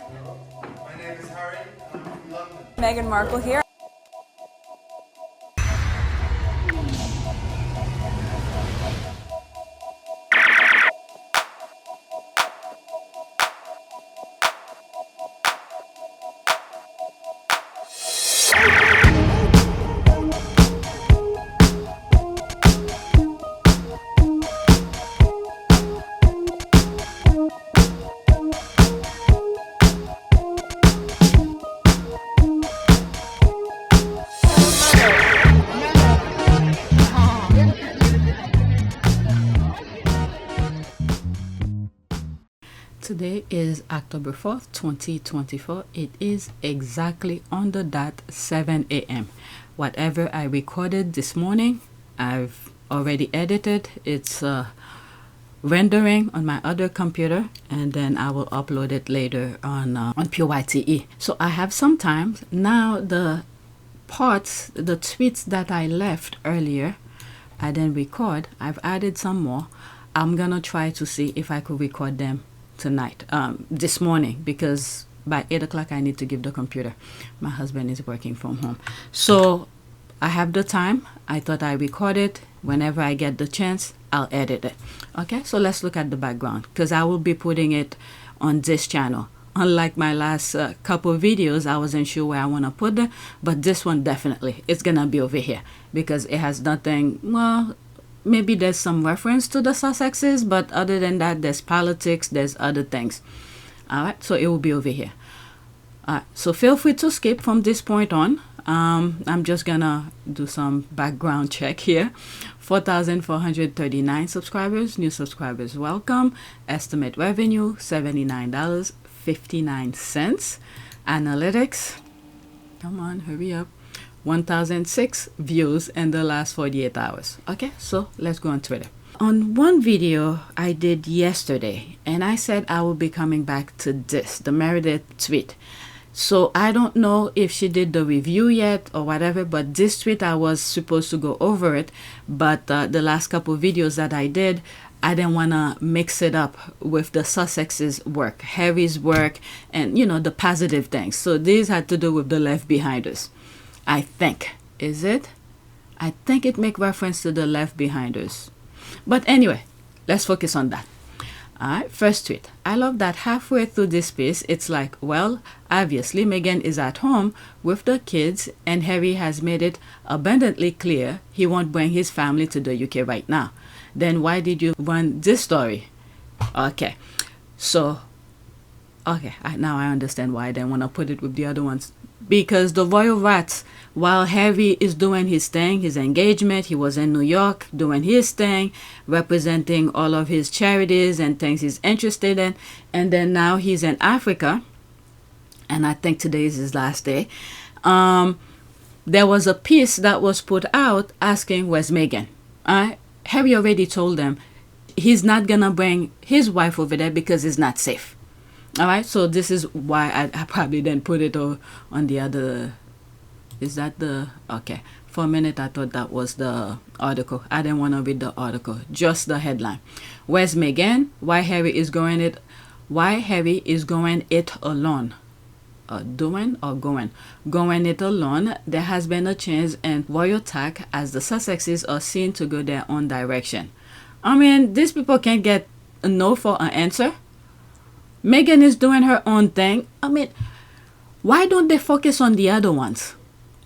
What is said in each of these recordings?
My name is Harry. I'm from London. Meghan Markle here. Today is October 4th, 2024. It is exactly on the dot 7 a.m. Whatever I recorded this morning, I've already edited. It's rendering on my other computer, and then I will upload it later on PYTE. So I have some time. Now the tweets that I left earlier, I didn't record. I've added some more. I'm gonna try to see if I could record them tonight, this morning, because by 8 o'clock I need to give the computer. My husband is working from home, so I have the time. I thought I record it. Whenever I get the chance, I'll edit it. Okay, so let's look at the background, because I will be putting it on this channel. Unlike my last couple of videos, I wasn't sure where I want to put it, but this one definitely, it's gonna be over here, because it has nothing, well, maybe there's some reference to the Sussexes, but other than that, there's politics, there's other things. All right, so it will be over here. All right, so feel free to skip from this point on. I'm just gonna do some background check here. 4,439 subscribers, new subscribers, welcome. Estimate revenue, $79.59. Analytics, come on, hurry up. 1,006 views in the last 48 hours. Okay, so let's go on Twitter. On one video I did yesterday, and I said I will be coming back to this, the Meredith tweet. So I don't know if she did the review yet or whatever, but this tweet I was supposed to go over it, but the last couple of videos that I did, I didn't want to mix it up with the Sussex's work, Harry's work, and you know, the positive things. So these had to do with the Left Behinders. I think. Is it? I think it make reference to the Left Behinders. But anyway, let's focus on that. Alright, first tweet. I love that halfway through this piece, it's like, well, obviously Meghan is at home with the kids, and Harry has made it abundantly clear he won't bring his family to the UK right now. Then why did you run this story? Okay, so, okay, now I understand why I didn't want to put it with the other ones. Because the royal rats, while Harry is doing his thing, his engagement, he was in New York doing his thing, representing all of his charities and things he's interested in, and then now he's in Africa, and I think today is his last day. There was a piece that was put out asking, where's Meghan? Harry already told them he's not gonna bring his wife over there because it's not safe. All right, so this is why I probably didn't put it on the other. Is that the, okay, for a minute I thought that was the article. I didn't want to read the article, just the headline. Where's Meghan? Why Harry is going it alone. Going it alone. There has been a change in royal tack as the Sussexes are seen to go their own direction. I mean, these people can't get a no for an answer. Meghan is doing her own thing. I mean, why don't they focus on the other ones?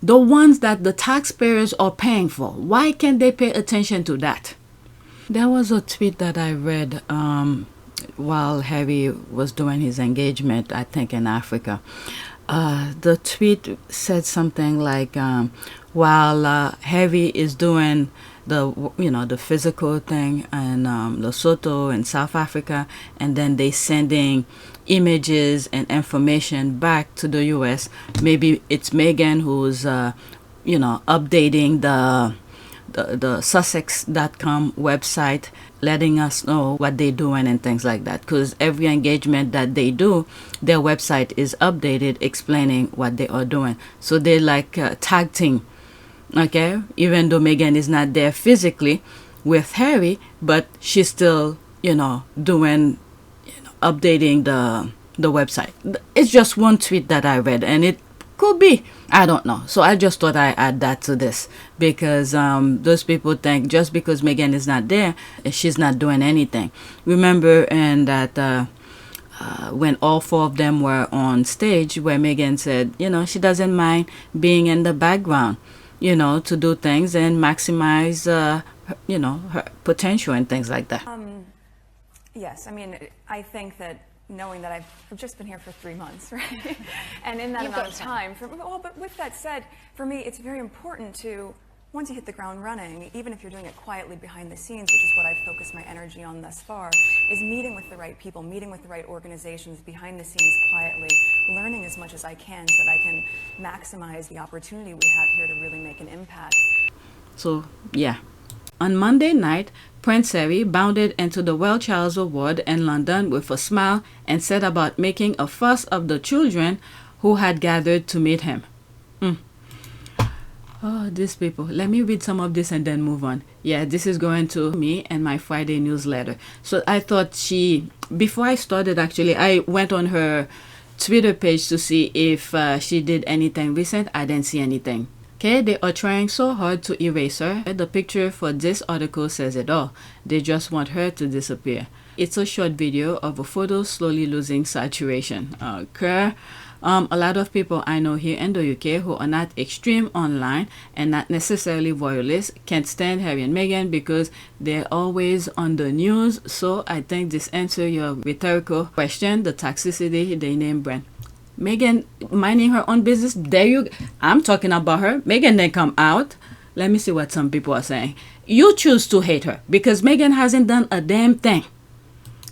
The ones that the taxpayers are paying for. Why can't they pay attention to that? There was a tweet that I read while Harry was doing his engagement, I think in Africa. The tweet said something like, while Harry is doing the physical thing and Lesotho and South Africa, and then they sending images and information back to the US. Maybe it's Meghan who's updating the Sussex.com website, letting us know what they're doing and things like that, because every engagement that they do, their website is updated explaining what they are doing. So they like tag team. Okay, even though Meghan is not there physically with Harry, but she's still, doing, updating the website. It's just one tweet that I read, and it could be, I don't know. So I just thought I add that to this, because those people think just because Meghan is not there, she's not doing anything. Remember, and that when all four of them were on stage, where Meghan said, you know, she doesn't mind being in the background, you know, to do things and maximize, you know, her potential and things like that. Yes, I mean, I think that knowing that I've just been here for 3 months, right? And in that amount of time, but with that said, for me, it's very important to, once you hit the ground running, even if you're doing it quietly behind the scenes, which is what I've focused my energy on thus far, is meeting with the right people, meeting with the right organizations behind the scenes quietly, learning as much as I can so that I can maximize the opportunity we have here to really make an impact. So, yeah. On Monday night, Prince Harry bounded into the Well Child's Award in London with a smile and set about making a fuss of the children who had gathered to meet him. Oh, these people. Let me read some of this and then move on. Yeah, this is going to me and my Friday newsletter. So I thought before I started, actually, I went on her Twitter page to see if she did anything recent. I didn't see anything. Okay, they are trying so hard to erase her. The picture for this article says it all. They just want her to disappear. It's a short video of a photo slowly losing saturation. Okay. A lot of people I know here in the UK who are not extreme online and not necessarily royalists can't stand Harry and Meghan because they're always on the news. So I think this answers your rhetorical question, the toxicity they name Brent. Meghan minding her own business. I'm talking about her. Meghan then come out. Let me see what some people are saying. You choose to hate her because Meghan hasn't done a damn thing.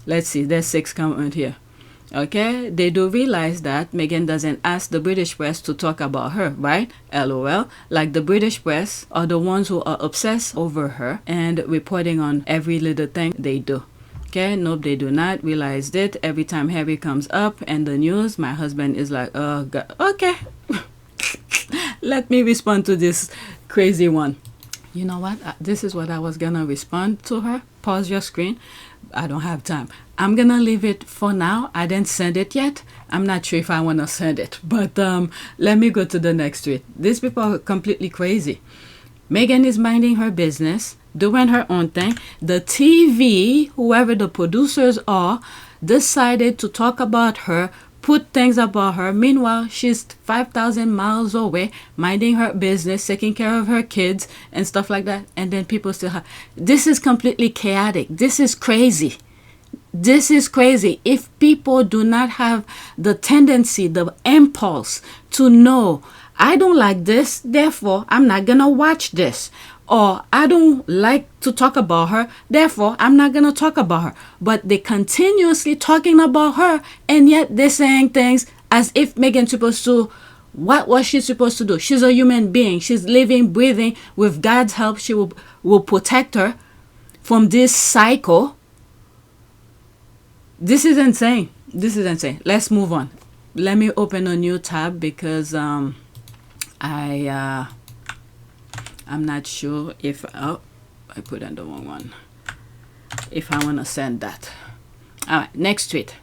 Let's see. There's 6 comment here. Okay, they do realize that Meghan doesn't ask the British press to talk about her, right? LOL. Like the British press are the ones who are obsessed over her and reporting on every little thing they do. Okay, nope, they do not realize it. Every time Harry comes up in the news, my husband is like, oh God, okay. Let me respond to this crazy one. You know what? This is what I was gonna respond to her. Pause your screen. I don't have time. I'm gonna leave it for now. I didn't send it yet. I'm not sure if I want to send it, but let me go to the next tweet. These people are completely crazy. Meghan is minding her business, doing her own thing. The TV, whoever the producers are, decided to talk about her, put things about her. Meanwhile, she's 5,000 miles away, minding her business, taking care of her kids and stuff like that. And then people still have... This is completely chaotic. This is crazy. This is crazy. If people do not have the tendency, the impulse to know, I don't like this, therefore I'm not gonna watch this. Or I don't like to talk about her, therefore I'm not gonna talk about her. But they continuously talking about her, and yet they're saying things as if Meghan's supposed to... What was she supposed to do? She's a human being. She's living, breathing. With God's help, she will protect her from this cycle. This is insane. This is insane. Let's move on. Let me open a new tab because I'm not sure if I put in the wrong one. If I want to send that. All right, next tweet.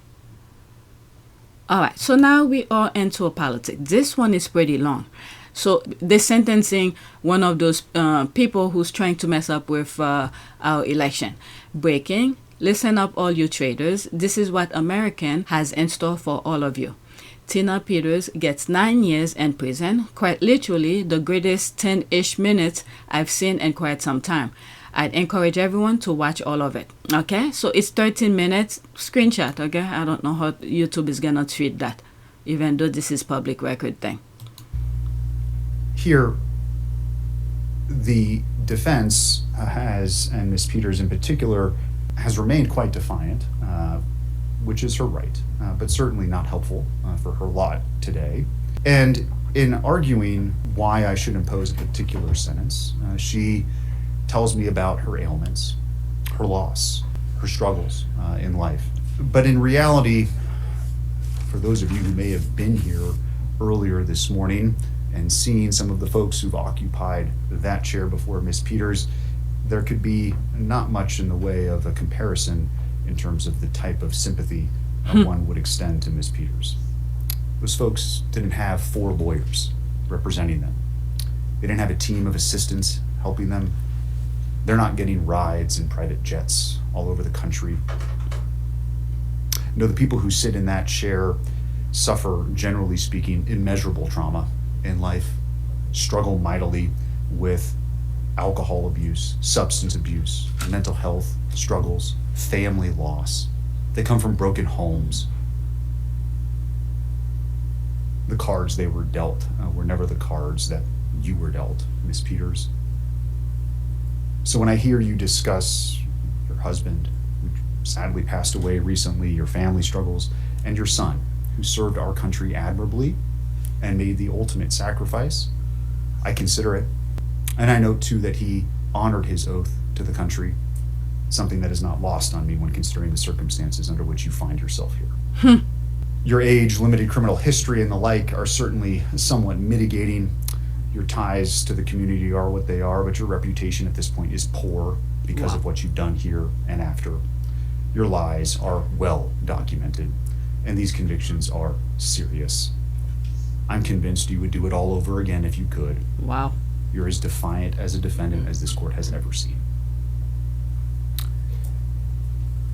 All right, so now we are into a politics. This one is pretty long. So they're sentencing one of those people who's trying to mess up with our election. Breaking. Listen up, all you traitors. This is what American has in store for all of you. Tina Peters gets 9 years in prison. Quite literally, the greatest 10-ish minutes I've seen in quite some time. I'd encourage everyone to watch all of it. Okay, so it's 13 minutes. Screenshot, okay? I don't know how YouTube is going to treat that, even though this is public record thing. Here, the defense has, and Ms. Peters in particular, has remained quite defiant, which is her right, but certainly not helpful for her lot today. And in arguing why I should impose a particular sentence, she tells me about her ailments, her loss, her struggles in life. But in reality, for those of you who may have been here earlier this morning and seen some of the folks who've occupied that chair before Ms. Peters, there could be not much in the way of a comparison in terms of the type of sympathy one would extend to Ms. Peters. Those folks didn't have 4 lawyers representing them. They didn't have a team of assistants helping them. They're not getting rides in private jets all over the country. No, the people who sit in that chair suffer, generally speaking, immeasurable trauma in life, struggle mightily with alcohol abuse, substance abuse, mental health struggles, family loss. They come from broken homes. The cards they were dealt were never the cards that you were dealt, Miss Peters. So when I hear you discuss your husband, who sadly passed away recently, your family struggles, and your son, who served our country admirably and made the ultimate sacrifice, I consider it. And I know too that he honored his oath to the country, something that is not lost on me when considering the circumstances under which you find yourself here. Your age, limited criminal history, and the like are certainly somewhat mitigating. Your ties to the community are what they are, but your reputation at this point is poor because of what you've done here and after. Your lies are well documented, and these convictions are serious. I'm convinced you would do it all over again if you could. Wow. You're as defiant as a defendant as this court has ever seen.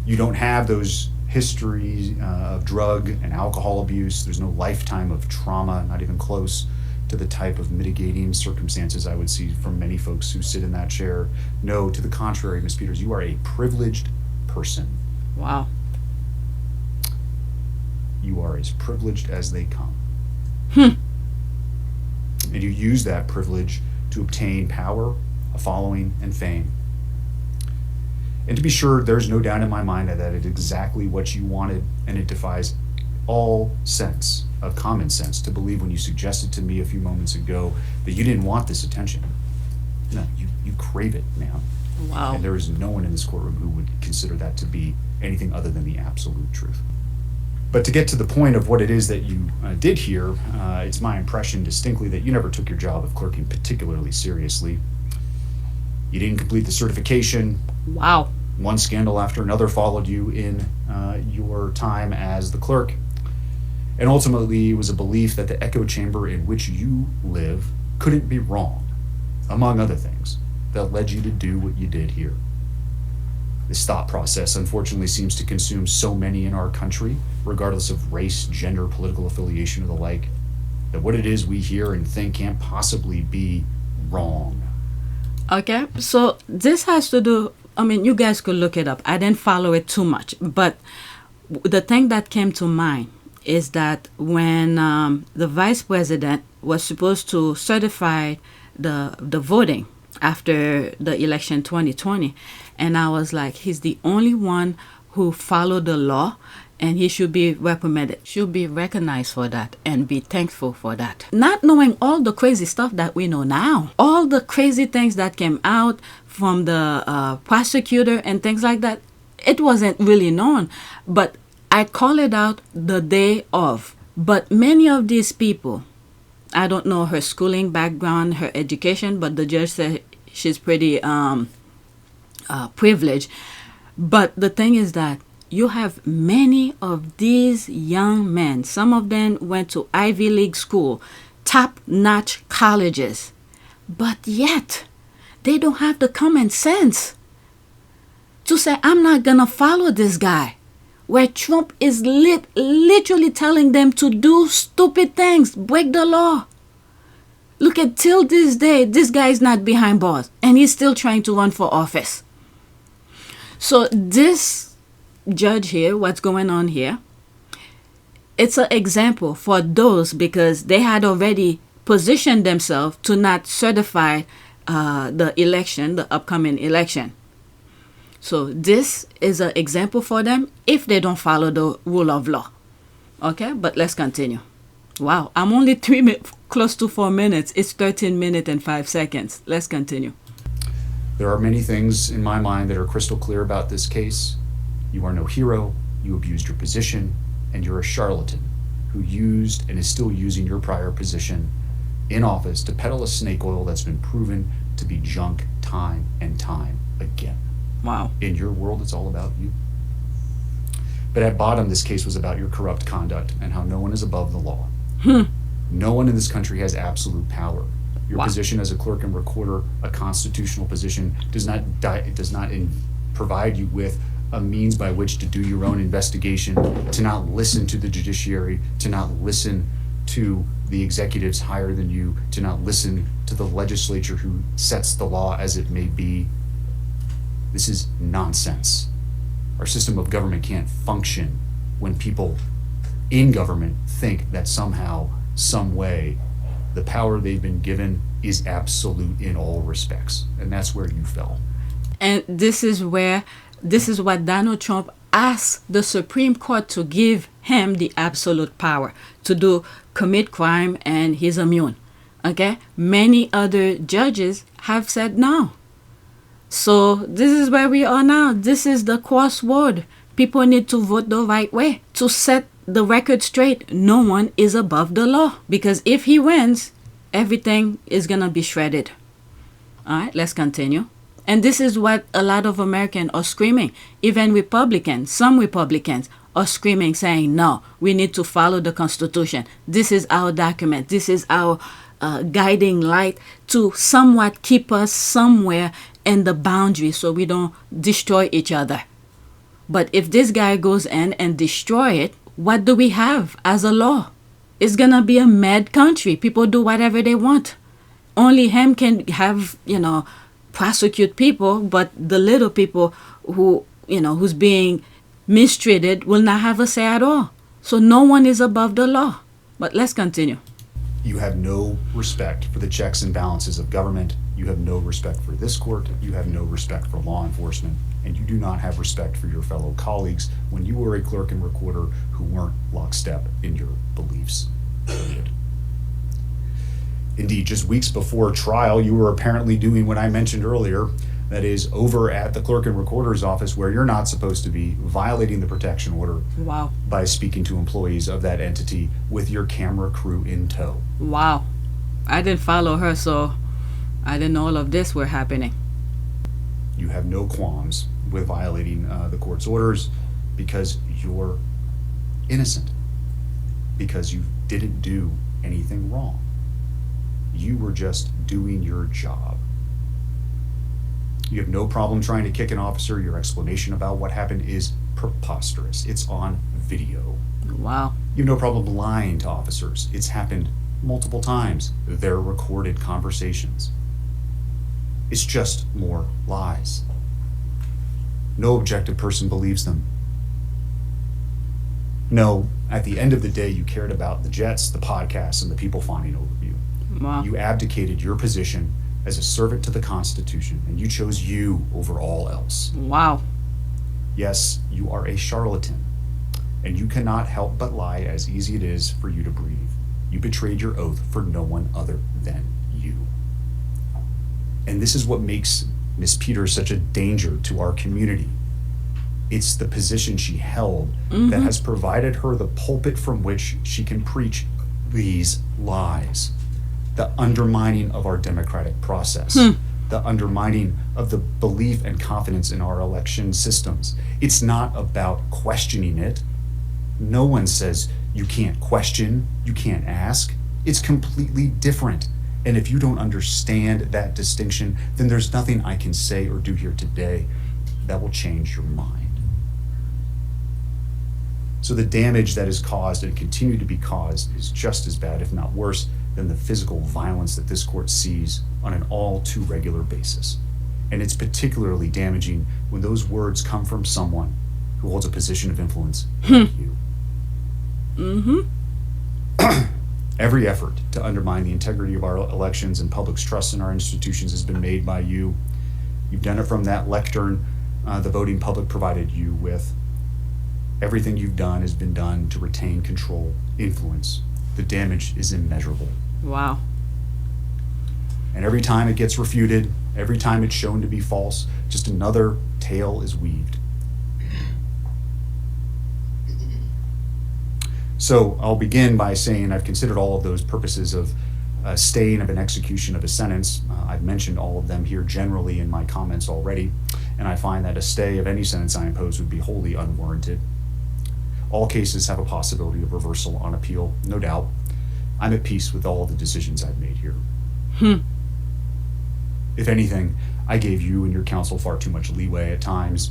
You don't have those histories of drug and alcohol abuse. There's no lifetime of trauma, not even close to the type of mitigating circumstances I would see from many folks who sit in that chair. No, to the contrary, Ms. Peters, you are a privileged person. Wow. You are as privileged as they come. And you use that privilege to obtain power, a following, and fame. And to be sure, there's no doubt in my mind that it's exactly what you wanted, and it defies all sense of common sense to believe when you suggested to me a few moments ago that you didn't want this attention. No, you crave it, ma'am. Wow. And there is no one in this courtroom who would consider that to be anything other than the absolute truth. But to get to the point of what it is that you did here, it's my impression distinctly that you never took your job of clerking particularly seriously. You didn't complete the certification. Wow. One scandal after another followed you in your time as the clerk. And ultimately, it was a belief that the echo chamber in which you live couldn't be wrong, among other things, that led you to do what you did here. This thought process, unfortunately, seems to consume so many in our country, regardless of race, gender, political affiliation, or the like, that what it is we hear and think can't possibly be wrong. Okay, so this has to do, I mean, you guys could look it up. I didn't follow it too much, but the thing that came to mind is that when the vice president was supposed to certify the voting after the election 2020, and I was like, he's the only one who followed the law, and he should be reprimanded, should be recognized for that and be thankful for that. Not knowing all the crazy stuff that we know now, all the crazy things that came out from the prosecutor and things like that, it wasn't really known, but I call it out the day of. But many of these people, I don't know her schooling background, her education, but the judge said she's pretty privileged. But the thing is that you have many of these young men. Some of them went to Ivy League school, top-notch colleges. But yet, they don't have the common sense to say, I'm not going to follow this guy. Where Trump is literally telling them to do stupid things, break the law. Look at till this day, this guy is not behind bars, and he's still trying to run for office. So this judge here, what's going on here, it's an example for those, because they had already positioned themselves to not certify the election, the upcoming election. So this is an example for them if they don't follow the rule of law. Okay, but let's continue. Wow, I'm only close to 4 minutes. It's 13 minutes and 5 seconds. Let's continue. There are many things in my mind that are crystal clear about this case. You are no hero, you abused your position, and you're a charlatan who used and is still using your prior position in office to peddle a snake oil that's been proven to be junk time and time again. Wow. In your world, it's all about you. But at bottom, this case was about your corrupt conduct and how no one is above the law. No one in this country has absolute power. Your Wow. position as a clerk and recorder, a constitutional position, does not provide you with a means by which to do your own investigation, to not listen to the judiciary, to not listen to the executives higher than you, to not listen to the legislature who sets the law as it may be. This is nonsense. Our system of government can't function when people in government think that somehow, some way, the power they've been given is absolute in all respects. And that's where you fell. And this is what Donald Trump asked the Supreme Court to give him the absolute power to commit crime, and he's immune. Okay? Many other judges have said no. So this is where we are now. This is the crossroad. People need to vote the right way to set the record straight. No one is above the law, because if he wins, everything is gonna be shredded. All right, let's continue. And this is what a lot of Americans are screaming. Even Republicans, some Republicans are screaming, saying, no, we need to follow the Constitution. This is our document. This is our guiding light to somewhat keep us somewhere in the boundary so we don't destroy each other. But if this guy goes in and destroy it, what do we have as a law? It's gonna be a mad country. People do whatever they want. Only him can have, prosecute people, but the little people who, who's being mistreated will not have a say at all. So no one is above the law. But let's continue. You have no respect for the checks and balances of government. You have no respect for this court. You have no respect for law enforcement. And you do not have respect for your fellow colleagues when you were a clerk and recorder who weren't lockstep in your beliefs. Period. Indeed, just weeks before trial, you were apparently doing what I mentioned earlier, that is, over at the clerk and recorder's office where you're not supposed to be, violating the protection order. Wow. By speaking to employees of that entity with your camera crew in tow. Wow. I didn't follow her, so I didn't know all of this were happening. You have no qualms with violating the court's orders because you're innocent, because you didn't do anything wrong. You were just doing your job. You have no problem trying to kick an officer. Your explanation about what happened is preposterous. It's on video. Wow. You have no problem lying to officers. It's happened multiple times. They're recorded conversations. It's just more lies. No objective person believes them. No, at the end of the day, you cared about the jets, the podcasts, and the people fawning over you. Wow. You abdicated your position as a servant to the Constitution, and you chose you over all else. Wow. Yes, you are a charlatan, and you cannot help but lie as easy it is for you to breathe. You betrayed your oath for no one other than you. And this is what makes Miss Peters such a danger to our community. It's the position she held that has provided her the pulpit from which she can preach these lies. The undermining of our democratic process, the undermining of the belief and confidence in our election systems. It's not about questioning it. No one says you can't question, you can't ask. It's completely different. And if you don't understand that distinction, then there's nothing I can say or do here today that will change your mind. So the damage that is caused and continue to be caused is just as bad, if not worse, than the physical violence that this court sees on an all too regular basis. And it's particularly damaging when those words come from someone who holds a position of influence like you. Every effort to undermine the integrity of our elections and public's trust in our institutions has been made by you. You've done it from that lectern the voting public provided you with. Everything you've done has been done to retain control, influence. The damage is immeasurable. Wow. And every time it gets refuted, every time it's shown to be false, just another tale is weaved. So I'll begin by saying I've considered all of those purposes of staying of an execution of a sentence. I've mentioned all of them here generally in my comments already, and I find that a stay of any sentence I impose would be wholly unwarranted. All cases have a possibility of reversal on appeal, no doubt. I'm at peace with all of the decisions I've made here. If anything, I gave you and your counsel far too much leeway at times,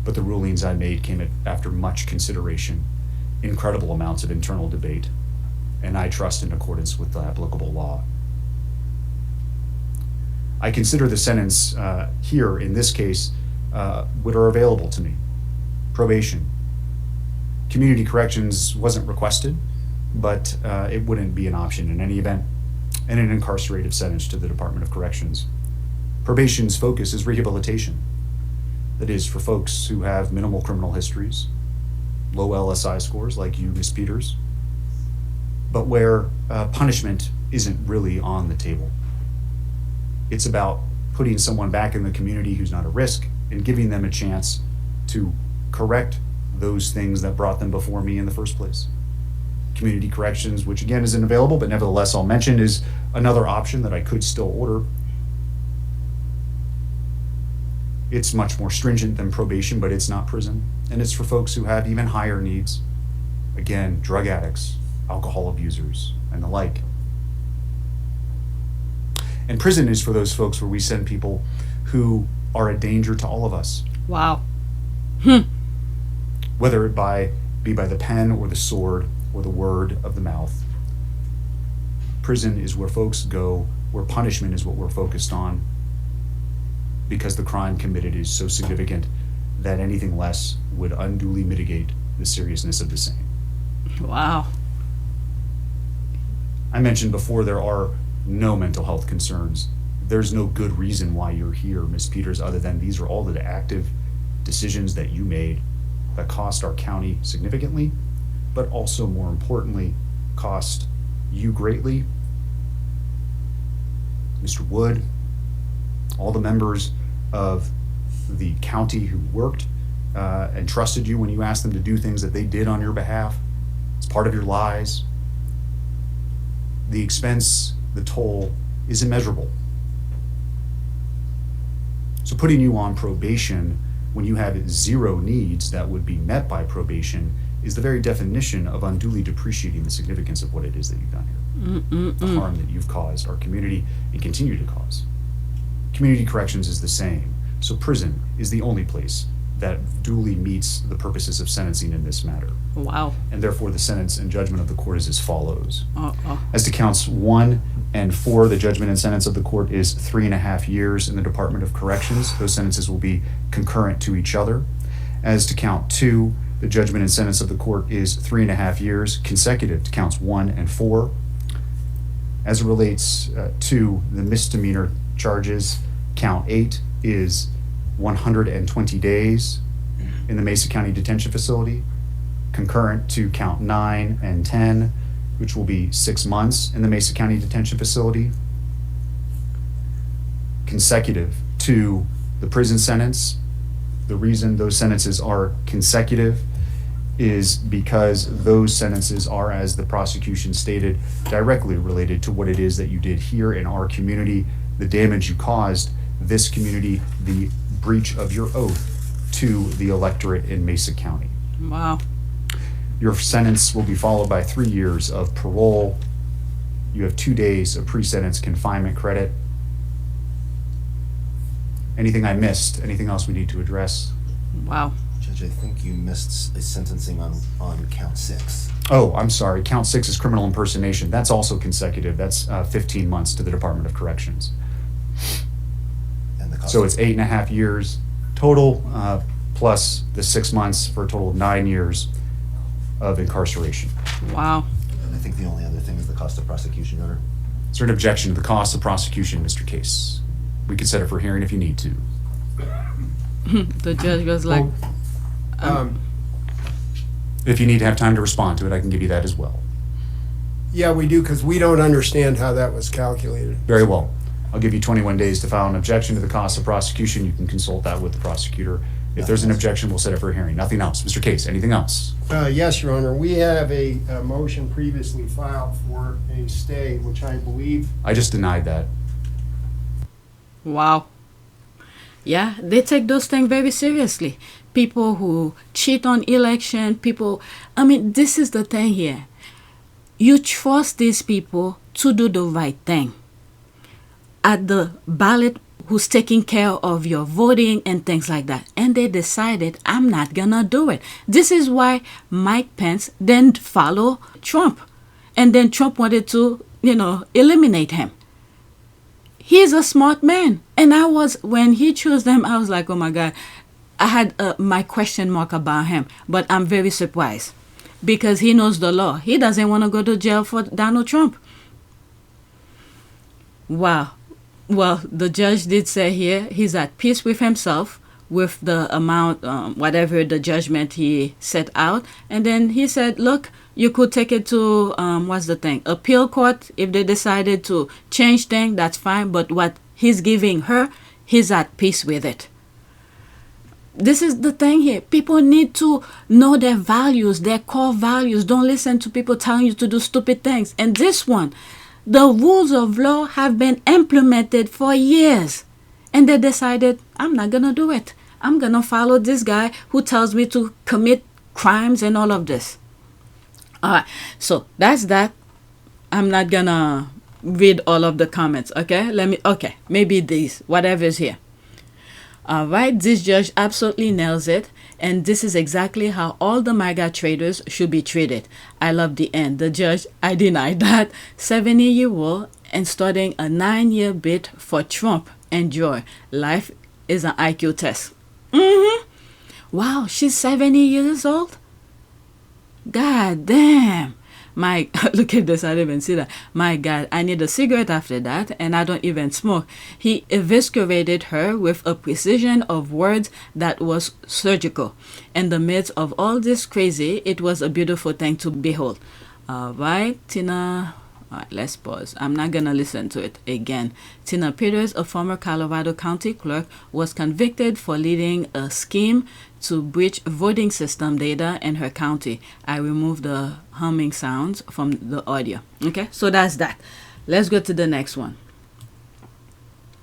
but the rulings I made came after much consideration, incredible amounts of internal debate, and I trust in accordance with the applicable law. I consider the sentence here, in this case, what are available to me. Probation. Community corrections wasn't requested, but it wouldn't be an option in any event, and an incarcerated sentence to the Department of Corrections. Probation's focus is rehabilitation. That is, for folks who have minimal criminal histories, low LSI scores like you, Ms. Peters, but where punishment isn't really on the table. It's about putting someone back in the community who's not a risk and giving them a chance to correct those things that brought them before me in the first place. Community corrections, which again isn't available, but nevertheless I'll mention, is another option that I could still order. It's much more stringent than probation, but it's not prison. And it's for folks who have even higher needs. Again, drug addicts, alcohol abusers, and the like. And prison is for those folks where we send people who are a danger to all of us. Wow. Whether it be by the pen or the sword or the word of the mouth. Prison is where folks go, where punishment is what we're focused on, because the crime committed is so significant that anything less would unduly mitigate the seriousness of the same. Wow. I mentioned before there are no mental health concerns. There's no good reason why you're here, Ms. Peters, other than these are all the active decisions that you made that cost our county significantly, but also more importantly, cost you greatly, Mr. Wood, all the members of the county who worked and trusted you when you asked them to do things that they did on your behalf. It's part of your lies. The expense, the toll is immeasurable. So putting you on probation when you have zero needs that would be met by probation is the very definition of unduly depreciating the significance of what it is that you've done here. The harm that you've caused our community and continue to cause. Community corrections is the same. So prison is the only place that duly meets the purposes of sentencing in this matter. Wow. And therefore the sentence and judgment of the court is as follows. As to counts 1 and 4, the judgment and sentence of the court is 3.5 years in the Department of Corrections. Those sentences will be concurrent to each other. As to count 2, the judgment and sentence of the court is 3.5 years consecutive to counts 1 and 4. As it relates to the misdemeanor charges, count 8 is 120 days in the Mesa County Detention Facility, concurrent to count 9 and 10, which will be 6 months in the Mesa County Detention Facility, consecutive to the prison sentence. The reason those sentences are consecutive is because those sentences are, as the prosecution stated, directly related to what it is that you did here in our community, the damage you caused this community, the breach of your oath to the electorate in Mesa County. Wow. Your sentence will be followed by 3 years of parole. You have 2 days of pre-sentence confinement credit. Anything I missed? Anything else we need to address? Wow. Judge, I think you missed a sentencing on count 6. Oh, I'm sorry. Count 6 is criminal impersonation. That's also consecutive. That's 15 months to the Department of Corrections. And the cost So it's 8.5 years total, plus the 6 months for a total of 9 years of incarceration. Wow. And I think the only other thing is the cost of prosecution, Your Honor. Is there an objection to the cost of prosecution, Mr. Case? We can set it for hearing if you need to. The judge was like, If you need to have time to respond to it, I can give you that as well. Yeah, we do, because we don't understand how that was calculated. Very well. I'll give you 21 days to file an objection to the cost of prosecution. You can consult that with the prosecutor. If there's an objection, we'll set it for a hearing. Nothing else. Mr. Case, anything else? Yes, Your Honor, we have a motion previously filed for a stay, which I believe, I just denied that. wow. Yeah, they take those things very seriously people who cheat on election, people. I mean, this is the thing here. You trust these people to do the right thing at the ballot, who's taking care of your voting and things like that. And they decided, I'm not gonna do it. This is why Mike Pence didn't follow Trump. And then Trump wanted to, eliminate him. He's a smart man. And when he chose them, I was like, oh my God, I had my question mark about him. But I'm very surprised because he knows the law. He doesn't want to go to jail for Donald Trump. Wow. Well, the judge did say here he's at peace with himself with the amount, whatever the judgment he set out. And then he said, look, you could take it to, appeal court. If they decided to change things, that's fine. But what he's giving her, he's at peace with it. This is the thing here. People need to know their values, their core values. Don't listen to people telling you to do stupid things. And this one, the rules of law have been implemented for years. And they decided, I'm not going to do it. I'm going to follow this guy who tells me to commit crimes and all of this. All right. So that's that. I'm not going to read all of the comments. Okay. Maybe these, whatever's here. All right. This judge absolutely nails it. And this is exactly how all the MAGA traitors should be treated. I love the end. The judge, I deny that. 70-year-old and starting a 9-year bid for Trump. Enjoy. Life is an IQ test. Wow, she's 70 years old? God damn. Look at this, I didn't even see that. My God, I need a cigarette after that, and I don't even smoke. He eviscerated her with a precision of words that was surgical. In the midst of all this crazy, it was a beautiful thing to behold. All right, Tina. All right, let's pause. I'm not going to listen to it again. Tina Peters, a former Colorado County clerk, was convicted for leading a scheme to breach voting system data in her county. I removed the humming sounds from the audio. Okay, so that's that. Let's go to the next one.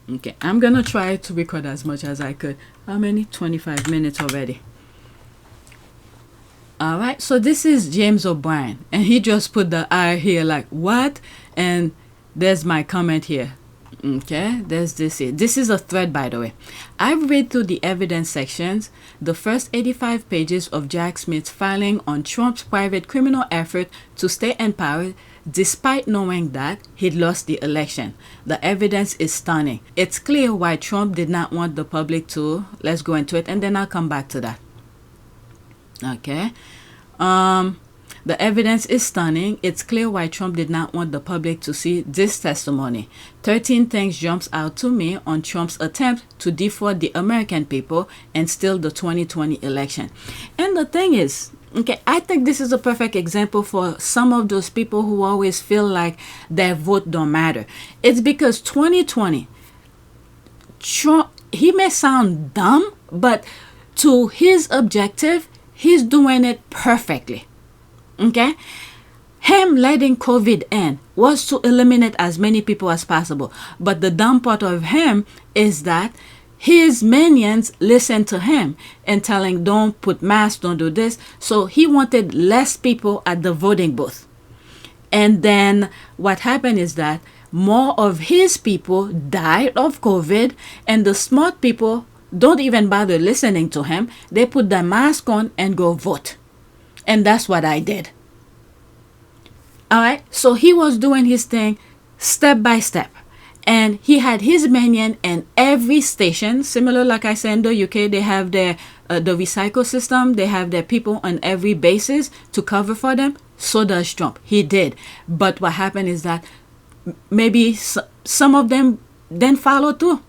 Okay, I'm going to try to record as much as I could. How many? 25 minutes already. All right, so this is James O'Brien, and he just put the I here like, what? And there's my comment here. Okay, there's this here. This is a thread, by the way. I've read through the evidence sections, the first 85 pages of Jack Smith's filing on Trump's private criminal effort to stay in power, despite knowing that he'd lost the election. The evidence is stunning. It's clear why Trump did not want the public to. Let's go into it, and then I'll come back to that. Okay. The evidence is stunning. It's clear why Trump did not want the public to see this testimony. 13 things jumps out to me on Trump's attempt to defraud the American people and steal the 2020 election. And the thing is, okay, I think this is a perfect example for some of those people who always feel like their vote don't matter. It's because 2020, Trump, he may sound dumb, but to his objective, he's doing it perfectly. Okay? Him letting COVID in was to eliminate as many people as possible. But the dumb part of him is that his minions listen to him and telling, don't put masks, don't do this. So he wanted less people at the voting booth. And then what happened is that more of his people died of COVID, and the smart people don't even bother listening to him. They put their mask on and go vote. And that's what I did. All right. So he was doing his thing step by step. And he had his minion in every station. Similar, like I said, in the UK, they have their the recycle system. They have their people on every basis to cover for them. So does Trump. He did. But what happened is that maybe some of them then follow too.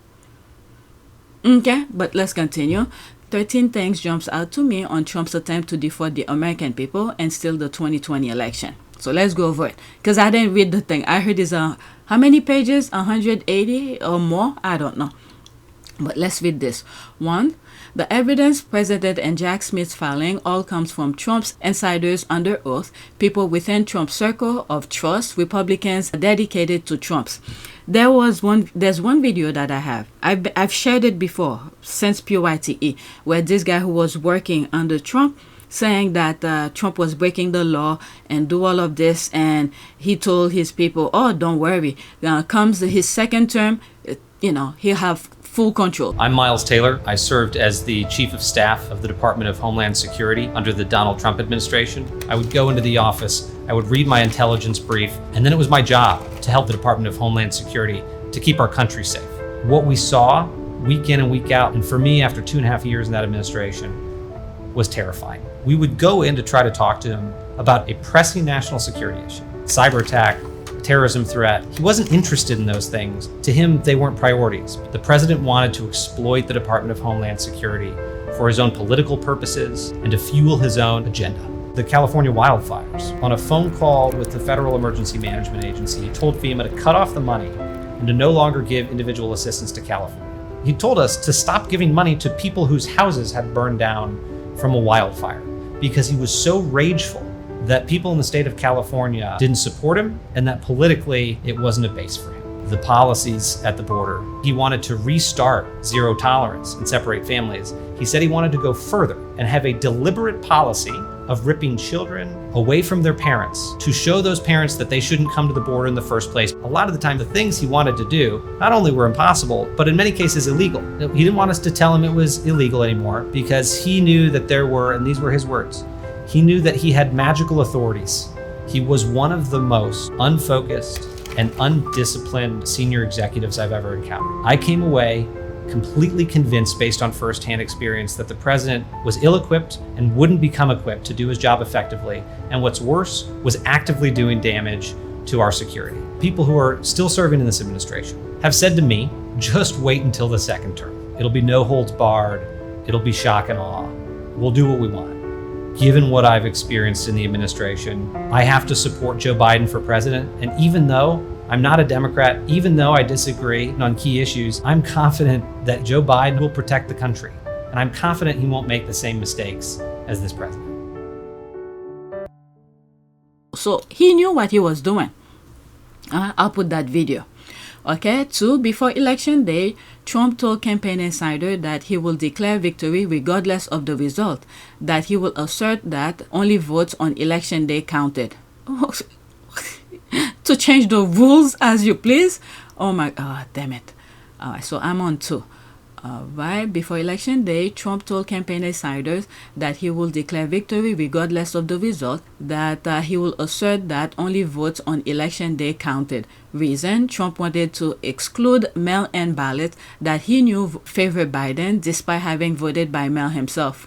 Okay, but let's continue. 13 things jumps out to me on Trump's attempt to defraud the American people and steal the 2020 election. So let's go over it. Because I didn't read the thing. I heard it's how many pages? 180 or more? I don't know. But let's read this. 1. The evidence presented in Jack Smith's filing all comes from Trump's insiders under oath, people within Trump's circle of trust, Republicans dedicated to Trump's. there's one video that I have. I've shared it before since PYTE, where this guy who was working under Trump saying that Trump was breaking the law and do all of this, and he told his people, oh, don't worry, comes his second term, he'll have full control. I'm Miles Taylor. I served as the Chief of Staff of the Department of Homeland Security under the Donald Trump administration. I would go into the office, I would read my intelligence brief, and then it was my job to help the Department of Homeland Security to keep our country safe. What we saw week in and week out, and for me after 2.5 years in that administration, was terrifying. We would go in to try to talk to him about a pressing national security issue, cyber attack, terrorism threat. He wasn't interested in those things. To him, they weren't priorities. The president wanted to exploit the Department of Homeland Security for his own political purposes and to fuel his own agenda. The California wildfires. On a phone call with the Federal Emergency Management Agency, he told FEMA to cut off the money and to no longer give individual assistance to California. He told us to stop giving money to people whose houses had burned down from a wildfire because he was so rageful that people in the state of California didn't support him and that politically it wasn't a base for him. The policies at the border, he wanted to restart zero tolerance and separate families. He said he wanted to go further and have a deliberate policy of ripping children away from their parents to show those parents that they shouldn't come to the border in the first place. A lot of the time, the things he wanted to do not only were impossible, but in many cases illegal. He didn't want us to tell him it was illegal anymore because he knew that there were, and these were his words, he knew that he had magical authorities. He was one of the most unfocused and undisciplined senior executives I've ever encountered. I came away completely convinced based on firsthand experience that the president was ill-equipped and wouldn't become equipped to do his job effectively, and what's worse, was actively doing damage to our security. People who are still serving in this administration have said to me, just wait until the second term. It'll be no holds barred, it'll be shock and awe. We'll do what we want. Given what I've experienced in the administration, I have to support Joe Biden for president, and even though I'm not a Democrat, even though I disagree on key issues, I'm confident that Joe Biden will protect the country. And I'm confident he won't make the same mistakes as this president. So he knew what he was doing. I'll put that video. Okay, 2, before election day, Trump told campaign insider that he will declare victory regardless of the result, that he will assert that only votes on election day counted. To change the rules as you please. Oh my god, damn it. All right, so I'm on 2. Right before election day, Trump told campaign insiders that he will declare victory regardless of the result, that he will assert that only votes on election day counted. Reason: Trump wanted to exclude mail-in ballots that he knew favored Biden despite having voted by mail himself.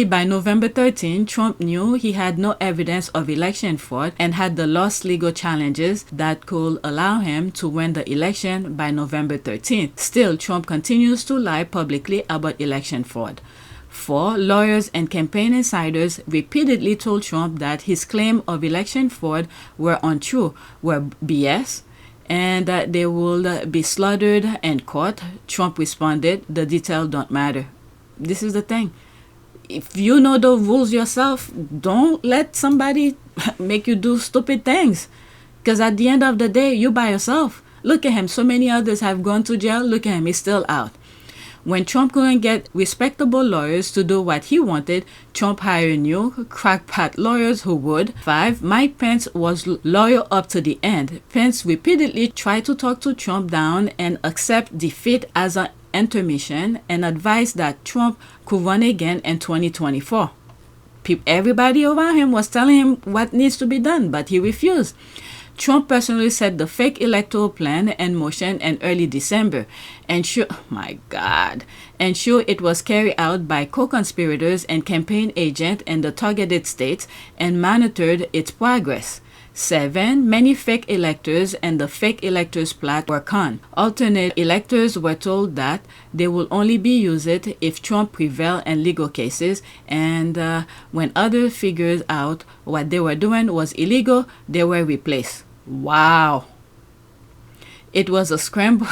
By November 13, Trump knew he had no evidence of election fraud and had the lost legal challenges that could allow him to win the election by November 13th. Still, Trump continues to lie publicly about election fraud. 4, lawyers and campaign insiders repeatedly told Trump that his claim of election fraud were untrue, were BS, and that they will be slaughtered in court. Trump responded, "The details don't matter." This is the thing. If you know the rules yourself, don't let somebody make you do stupid things. Because at the end of the day, you by yourself. Look at him. So many others have gone to jail. Look at him. He's still out. When Trump couldn't get respectable lawyers to do what he wanted, Trump hired new crackpot lawyers who would. 5, Mike Pence was loyal up to the end. Pence repeatedly tried to talk to Trump down and accept defeat as an intermission and advised that Trump could run again in 2024. Everybody around him was telling him what needs to be done, but he refused. Trump personally set the fake electoral plan in motion in early December, and sure it was carried out by co-conspirators and campaign agents in the targeted states and monitored its progress. 7, many fake electors and the fake electors plot were conned. Alternate electors were told that they will only be used if Trump prevailed in legal cases, and when others figured out what they were doing was illegal, they were replaced. Wow. It was a scramble.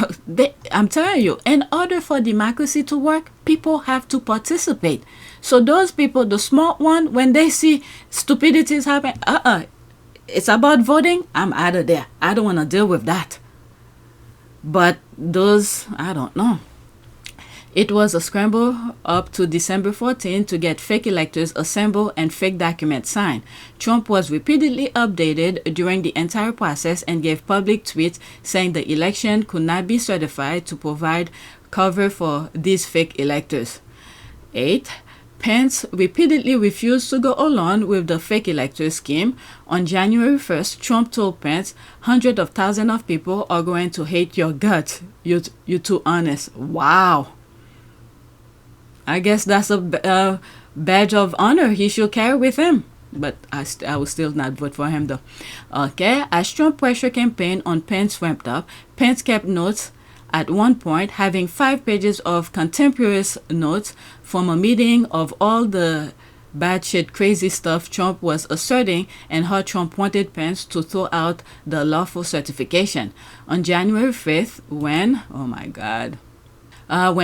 I'm telling you, in order for democracy to work, people have to participate. So those people, the smart one, when they see stupidities happen, it's about voting, I'm out of there. I don't want to deal with that. But those, I don't know. It was a scramble up to December 14 to get fake electors assembled and fake documents signed. Trump was repeatedly updated during the entire process and gave public tweets saying the election could not be certified to provide cover for these fake electors. 8. Pence repeatedly refused to go along with the fake elector scheme. On January 1st, Trump told Pence, hundreds of thousands of people are going to hate your guts. You're too honest. Wow. I guess that's a badge of honor he should carry with him. But I will still not vote for him though. Okay, as Trump pressure campaign on Pence ramped up, Pence kept notes at one point, having 5 pages of contemporaneous notes from a meeting of all the batshit crazy stuff Trump was asserting and how Trump wanted Pence to throw out the lawful certification. On January 5th, when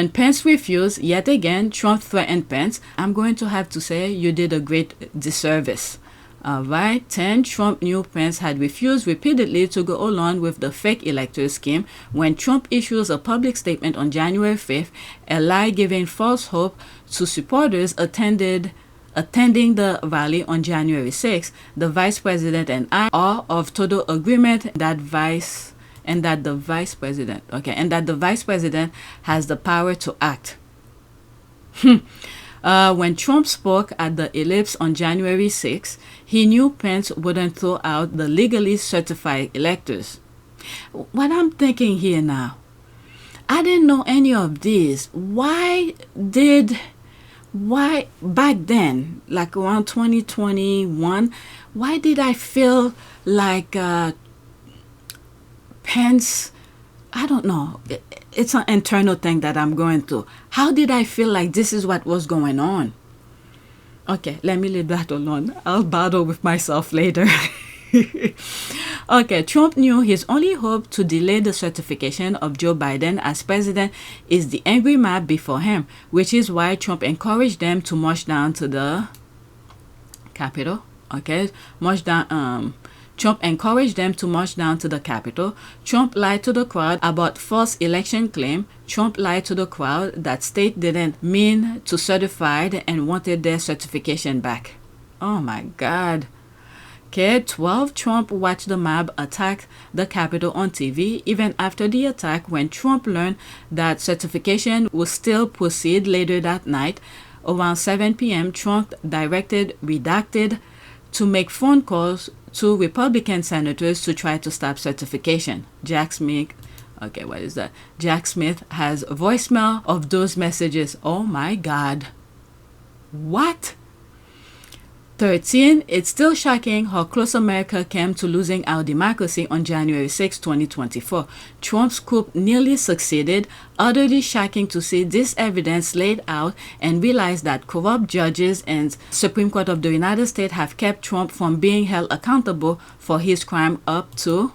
Pence refused, yet again, Trump threatened Pence, I'm going to have to say you did a great disservice. Alright, 10. Trump knew Pence had refused repeatedly to go along with the fake electoral scheme when Trump issues a public statement on January 5th, a lie giving false hope to supporters attending the rally on January 6th. The vice president and I are of total agreement that the vice president has the power to act. When Trump spoke at the Ellipse on January 6, he knew Pence wouldn't throw out the legally certified electors. What I'm thinking here now, I didn't know any of these. Why back then, like around 2021, why did I feel like Pence, I don't know, it's an internal thing that I'm going through. How did I feel like this is what was going on? Okay, let me leave that alone. I'll battle with myself later. Okay, Trump knew his only hope to delay the certification of Joe Biden as president is the angry mob before him, which is why Trump encouraged them to march down to the Capitol. Okay, Trump encouraged them to march down to the Capitol. Trump lied to the crowd about false election claim. Trump lied to the crowd that state didn't mean to certify and wanted their certification back. Oh my God. Okay, 12. Trump watched the mob attack the Capitol on TV. Even after the attack, when Trump learned that certification would still proceed later that night, around 7 p.m., Trump directed redacted to make phone calls to Republican senators to try to stop certification. Jack Smith has a voicemail of those messages. Oh my God. What? 13. It's still shocking how close America came to losing our democracy on January 6, 2024. Trump's coup nearly succeeded. Utterly shocking to see this evidence laid out and realize that corrupt judges and Supreme Court of the United States have kept Trump from being held accountable for his crime up to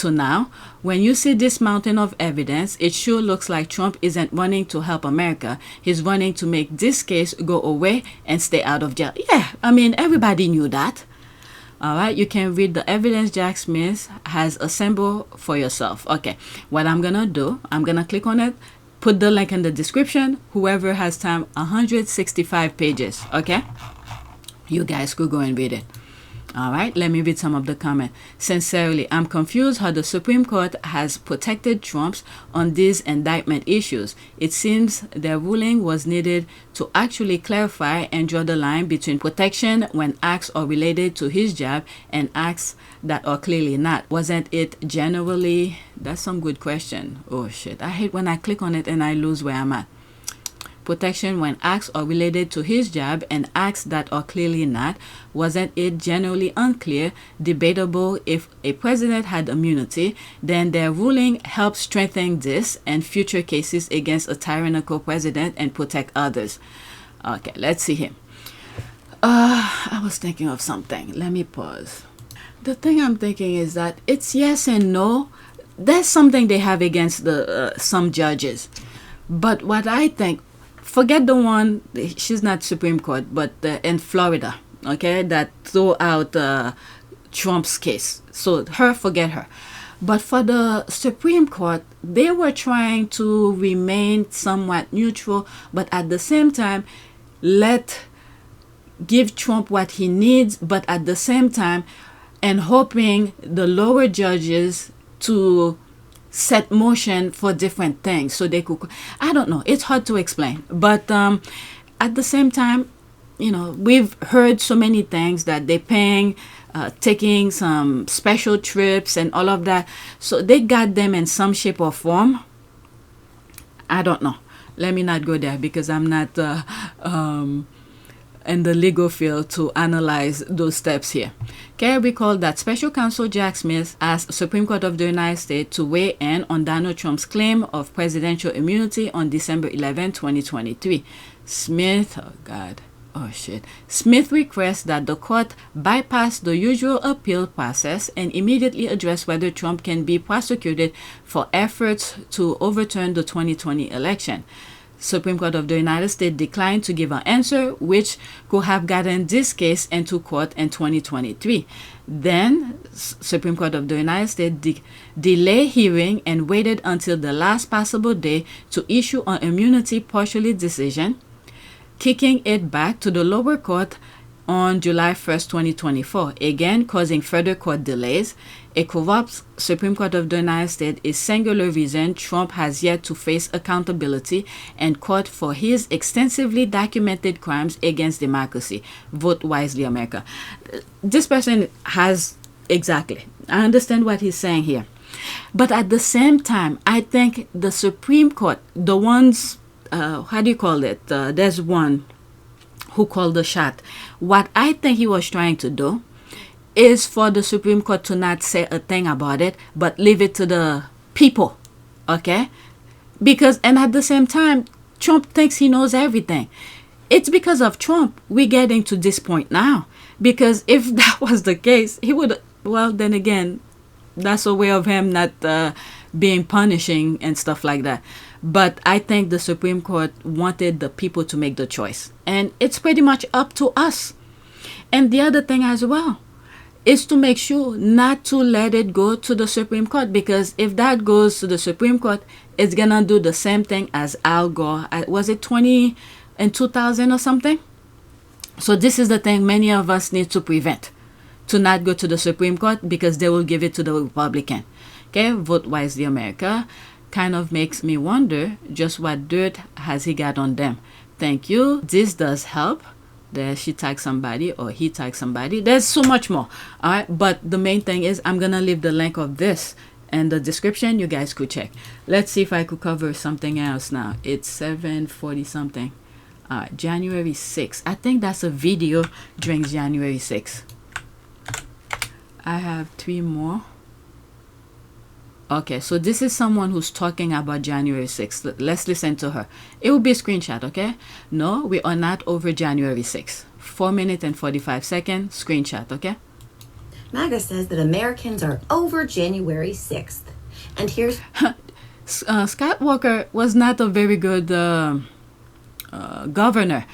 now. When you see this mountain of evidence, it sure looks like Trump isn't running to help America. He's running to make this case go away and stay out of jail. Yeah, I mean, everybody knew that. All right, you can read the evidence Jack Smith has assembled for yourself. Okay, what I'm going to do, I'm going to click on it, put the link in the description. Whoever has time, 165 pages, okay? You guys could go and read it. All right, let me read some of the comments. Sincerely, I'm confused how the Supreme Court has protected Trump on these indictment issues. It seems their ruling was needed to actually clarify and draw the line between protection when acts are related to his job and acts that are clearly not. Wasn't it generally? That's some good question. Oh shit, I hate when I click on it and I lose where I'm at. Protection when acts are related to his job and acts that are clearly not. Wasn't it generally unclear, debatable if a president had immunity? Then their ruling helps strengthen this and future cases against a tyrannical president and protect others. Okay, let's see here. I was thinking of something. Let me pause. The thing I'm thinking is that it's yes and no. That's something they have against the some judges. But what I think, forget the one, she's not Supreme Court, but in Florida, okay, that threw out Trump's case. So forget her. But for the Supreme Court, they were trying to remain somewhat neutral, but at the same time, give Trump what he needs, but at the same time, and hoping the lower judges to set motion for different things so they could, I don't know, it's hard to explain. But at the same time, you know, we've heard so many things that they're paying, taking some special trips and all of that. So they got them in some shape or form. I don't know. Let me not go there because I'm not in the legal field to analyze those steps here. Okay, recall that Special Counsel Jack Smith asked Supreme Court of the United States to weigh in on Donald Trump's claim of presidential immunity on December 11, 2023. Smith requests that the court bypass the usual appeal process and immediately address whether Trump can be prosecuted for efforts to overturn the 2020 election. Supreme Court of the United States declined to give an answer, which could have gotten this case into court in 2023. Then, Supreme Court of the United States delayed hearing and waited until the last possible day to issue an immunity partially decision, kicking it back to the lower court on July 1st, 2024, again causing further court delays. A corrupt Supreme Court of the United States is singular reason Trump has yet to face accountability and court for his extensively documented crimes against democracy. Vote wisely, America. This person has, exactly, I understand what he's saying here. But at the same time, I think the Supreme Court, the ones, how do you call it? There's one who called the shot. What I think he was trying to do is for the Supreme Court to not say a thing about it, but leave it to the people, okay? Because, and at the same time, Trump thinks he knows everything. It's because of Trump we're getting to this point now. Because if that was the case, he would, well, then again, that's a way of him not being punishing and stuff like that. But I think the Supreme Court wanted the people to make the choice. And it's pretty much up to us. And the other thing as well is to make sure not to let it go to the Supreme Court, because if that goes to the Supreme Court, it's gonna do the same thing as Al Gore. Was it 2000 or something? So this is the thing many of us need to prevent, to not go to the Supreme Court, because they will give it to the Republican. Okay, vote wisely, America. Kind of makes me wonder just what dirt has he got on them. Thank you. This does help. There she tagged somebody or he tagged somebody. There's so much more. All right, but the main thing is I'm gonna leave the link of this in the description. You guys could check. Let's see if I could cover something else now. It's 7:40 something. January 6th. I think that's a video during January 6th. I have 3 more. Okay, so this is someone who's talking about January 6th. Let's listen to her. It will be a screenshot, okay? No, we are not over January 6th. 4 minutes and 45 seconds, screenshot, okay? MAGA says that Americans are over January 6th. And here's... Scott Walker was not a very good governor.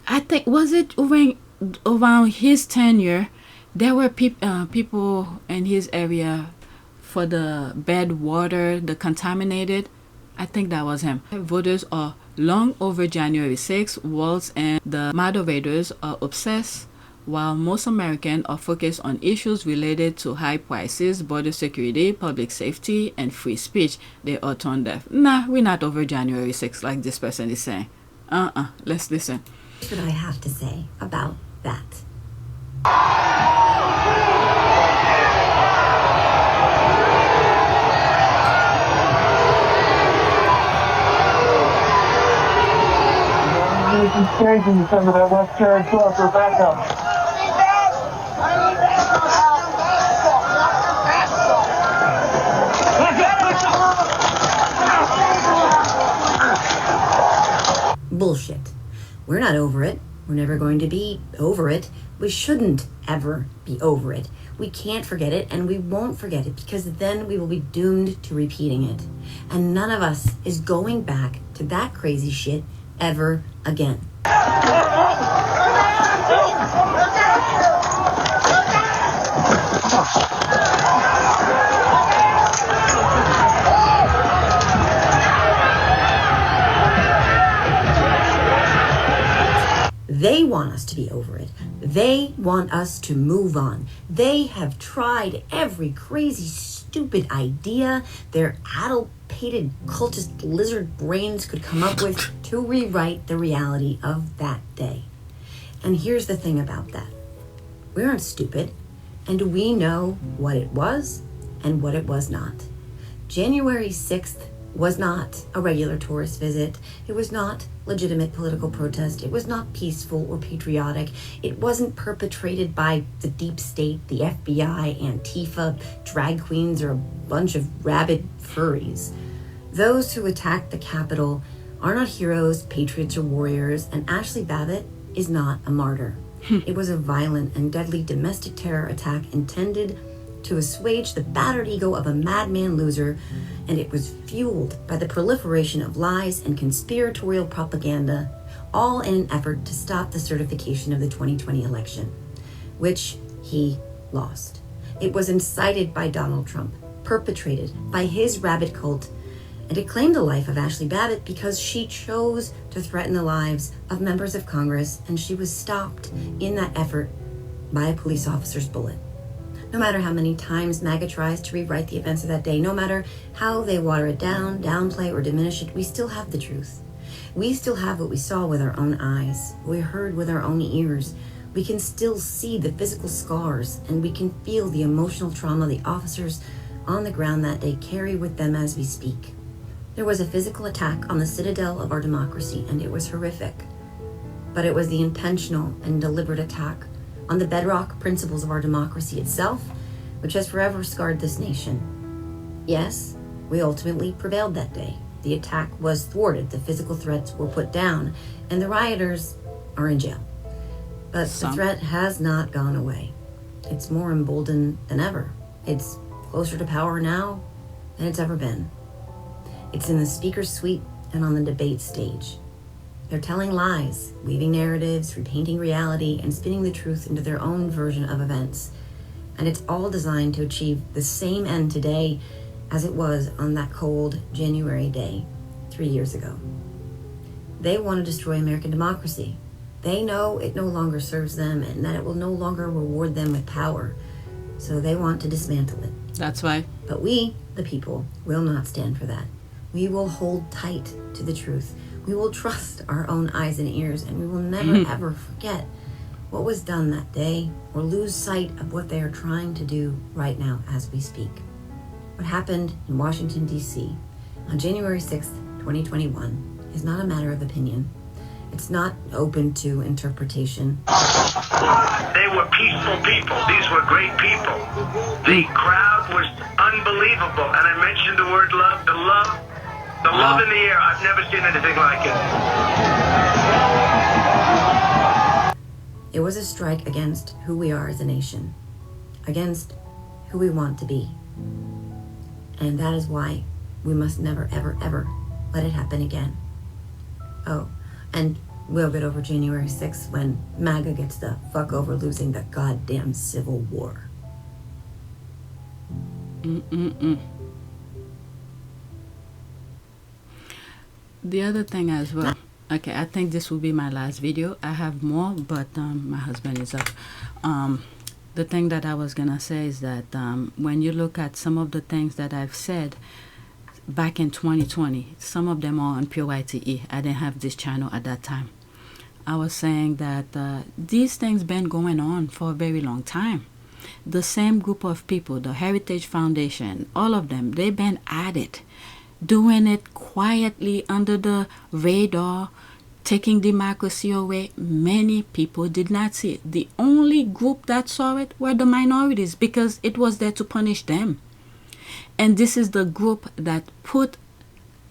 I think, was it around his tenure, there were people in his area for the bad water, the contaminated. I think that was him. Voters are long over January 6th. Walz and the moderators are obsessed, while most Americans are focused on issues related to high prices, border security, public safety, and free speech. They are tone deaf. Nah, we're not over January 6th like this person is saying. Let's listen. What I have to say about that. Changing some of that West Carolina for backup. Bullshit. We're not over it. We're never going to be over it. We shouldn't ever be over it. We can't forget it, and we won't forget it, because then we will be doomed to repeating it. And none of us is going back to that crazy shit ever again. They want us to be over it. They want us to move on. They have tried every crazy, stupid idea their addle-pated cultist lizard brains could come up with to rewrite the reality of that day. And here's the thing about that. We aren't stupid, and we know what it was and what it was not. January 6th was not a regular tourist visit. It was not legitimate political protest. It was not peaceful or patriotic. It wasn't perpetrated by the deep state, the FBI, Antifa, drag queens, or a bunch of rabid furries. Those who attacked the Capitol are not heroes, patriots, or warriors, and Ashley Babbitt is not a martyr. It was a violent and deadly domestic terror attack intended to assuage the battered ego of a madman loser, and it was fueled by the proliferation of lies and conspiratorial propaganda, all in an effort to stop the certification of the 2020 election, which he lost. It was incited by Donald Trump, perpetrated by his rabid cult, and it claimed the life of Ashley Babbitt because she chose to threaten the lives of members of Congress, and she was stopped in that effort by a police officer's bullet. No matter how many times MAGA tries to rewrite the events of that day, no matter how they water it down, downplay, or diminish it, we still have the truth. We still have what we saw with our own eyes, what we heard with our own ears. We can still see the physical scars, and we can feel the emotional trauma the officers on the ground that day carry with them as we speak. There was a physical attack on the citadel of our democracy, and it was horrific. But it was the intentional and deliberate attack on the bedrock principles of our democracy itself, which has forever scarred this nation. Yes, we ultimately prevailed that day. The attack was thwarted, the physical threats were put down, and the rioters are in jail. But the threat has not gone away. It's more emboldened than ever. It's closer to power now than it's ever been. It's in the speaker's suite and on the debate stage. They're telling lies, weaving narratives, repainting reality, and spinning the truth into their own version of events. And it's all designed to achieve the same end today as it was on that cold January day 3 years ago. They want to destroy American democracy. They know it no longer serves them and that it will no longer reward them with power. So they want to dismantle it. That's right. But we, the people, will not stand for that. We will hold tight to the truth. We will trust our own eyes and ears, and we will never ever forget what was done that day or lose sight of what they are trying to do right now as we speak. What happened in Washington, D.C. on January 6th, 2021 is not a matter of opinion. It's not open to interpretation. They were peaceful people. These were great people. The crowd was unbelievable, and I mentioned the word love, the love in the air. I've never seen anything like it. It was a strike against who we are as a nation, against who we want to be. And that is why we must never, ever, ever let it happen again. Oh, and we'll get over January 6th when MAGA gets the fuck over losing the goddamn Civil War. The other thing as well. Okay, I think this will be my last video. I have more, but my husband is up. The thing that I was gonna say is that when you look at some of the things that I've said back in 2020, some of them are on Pure YTE. I didn't have this channel at that time. I was saying that these things been going on for a very long time. The same group of people, the Heritage Foundation, all of them, they've been at it, doing it quietly under the radar, taking democracy away. Many people did not see it. The only group that saw it were the minorities because it was there to punish them. And this is the group that put,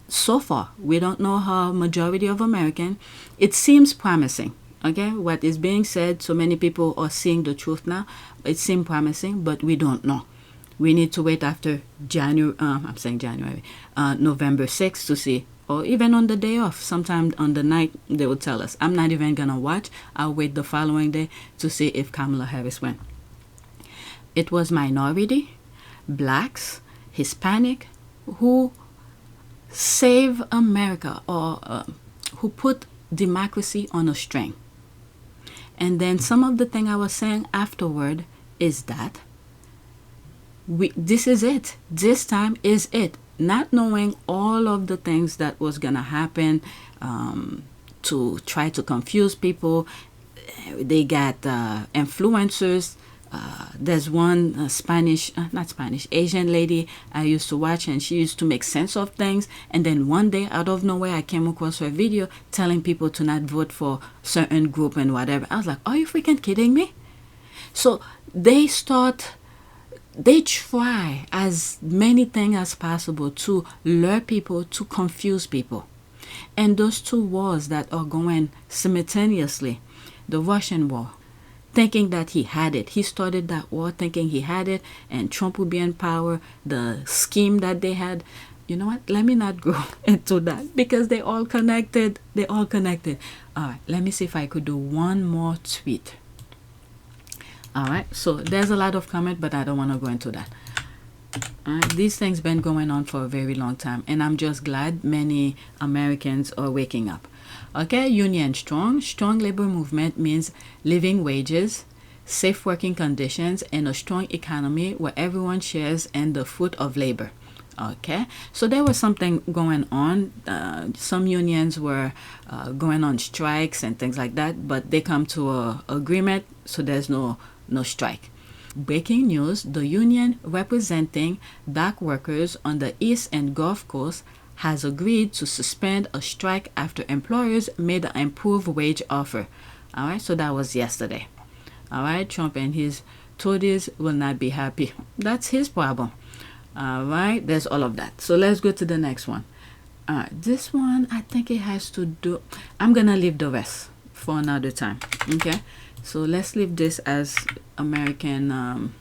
so far, we don't know how majority of American, it seems promising. Okay, what is being said, so many people are seeing the truth now. It seems promising, but we don't know. We need to wait after November 6th to see or even on the day off. Sometimes on the night, they would tell us, I'm not even going to watch. I'll wait the following day to see if Kamala Harris went. It was minority, blacks, Hispanic, who save America, or who put democracy on a string. And then some of the thing I was saying afterward is that this is it. This time is it. Not knowing all of the things that was going to happen to try to confuse people. They got influencers. There's one Asian lady I used to watch, and she used to make sense of things. And then one day, out of nowhere, I came across her video telling people to not vote for certain group and whatever. I was like, are you freaking kidding me? So they try as many things as possible to lure people, to confuse people. And those two wars that are going simultaneously, the Russian war, thinking that he had it. He started that war thinking he had it, and Trump would be in power. The scheme that they had, you know what? Let me not go into that because they all connected. They all connected. All right, let me see if I could do one more tweet. All right, so there's a lot of comment, but I don't want to go into that. All right, these things been going on for a very long time, and I'm just glad many Americans are waking up. Okay, union strong. Strong labor movement means living wages, safe working conditions, and a strong economy where everyone shares in the fruit of labor. Okay, so there was something going on. Some unions were going on strikes and things like that, but they come to a agreement, so there's no strike. Breaking news, the union representing dock workers on the East and Gulf Coast has agreed to suspend a strike after employers made an improved wage offer. All right, so that was yesterday. All right, Trump and his toadies will not be happy. That's his problem. All right, there's all of that. So let's go to the next one. This one, I think it has to do, I'm going to leave the rest for another time. Okay, so let's leave this as American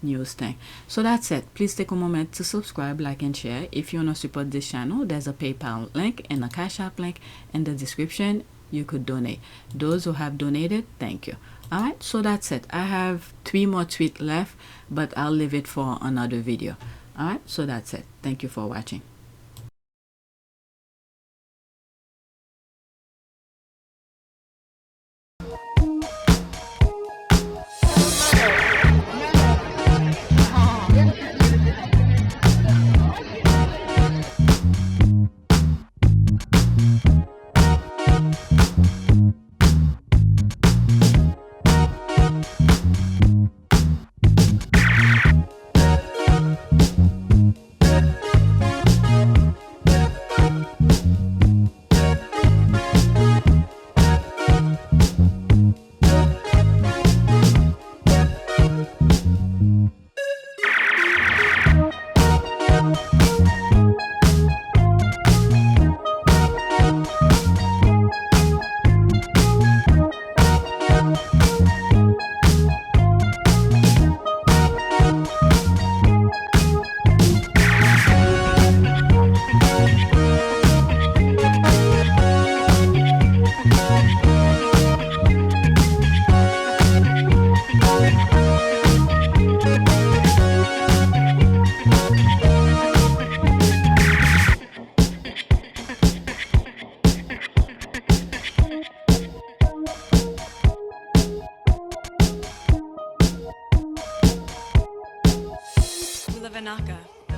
news thing. So that's it. Please take a moment to subscribe, like, and share. If you want to support this channel, there's a PayPal link and a Cash App link in the description. You could donate. Those who have donated, thank you. All right, so that's it. I have 3 more tweets left, but I'll leave it for another video. All right, so that's it. Thank you for watching.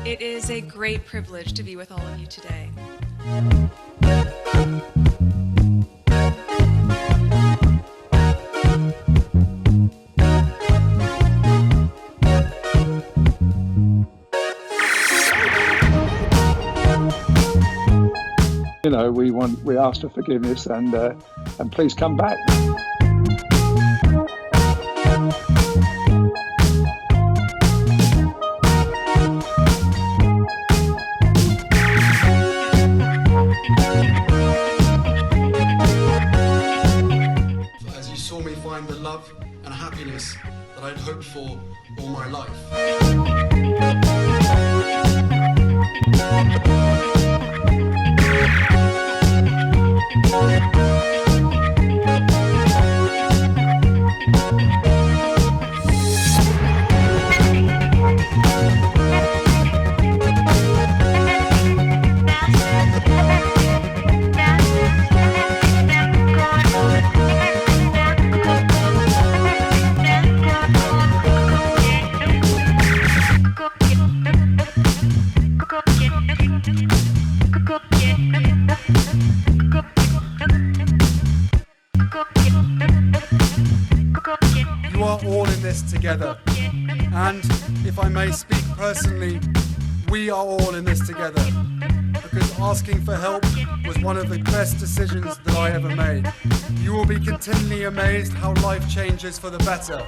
It is a great privilege to be with all of you today. You know, we ask for forgiveness and please come back. As you saw me find the love and happiness that I'd hoped for all my life. And, if I may speak personally, we are all in this together. Because asking for help was one of the best decisions that I ever made. You will be continually amazed how life changes for the better.